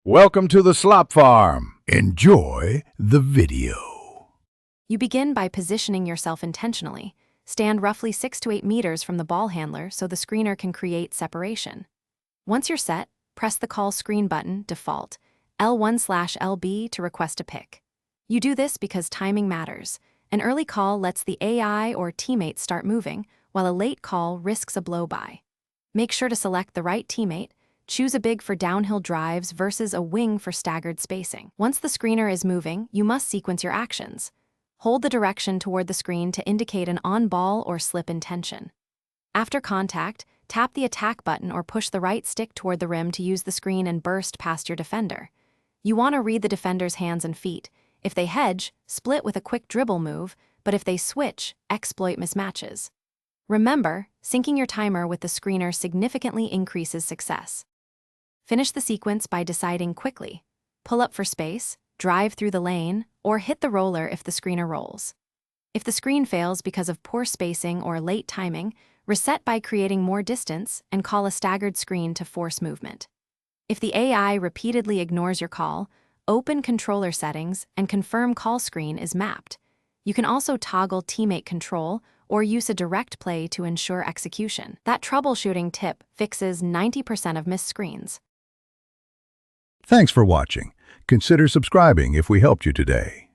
Welcome to the Slop Farm. Enjoy the video. You begin by positioning yourself intentionally. Stand roughly 6 to 8 meters from the ball handler so the screener can create separation. Once you're set, press the Call Screen button, default, L1/LB to request a pick. You do this because timing matters. An early call lets the AI or teammate start moving, while a late call risks a blow-by. Make sure to select the right teammate. Choose a big for downhill drives versus a wing for staggered spacing. Once the screener is moving, you must sequence your actions. Hold the direction toward the screen to indicate an on-ball or slip intention. After contact, tap the attack button or push the right stick toward the rim to use the screen and burst past your defender. You want to read the defender's hands and feet. If they hedge, split with a quick dribble move, but if they switch, exploit mismatches. Remember, syncing your timer with the screener significantly increases success. Finish the sequence by deciding quickly. Pull up for space, drive through the lane, or hit the roller if the screener rolls. If the screen fails because of poor spacing or late timing, reset by creating more distance and call a staggered screen to force movement. If the AI repeatedly ignores your call, open controller settings and confirm call screen is mapped. You can also toggle teammate control or use a direct play to ensure execution. That troubleshooting tip fixes 90% of missed screens. Thanks for watching. Consider subscribing if we helped you today.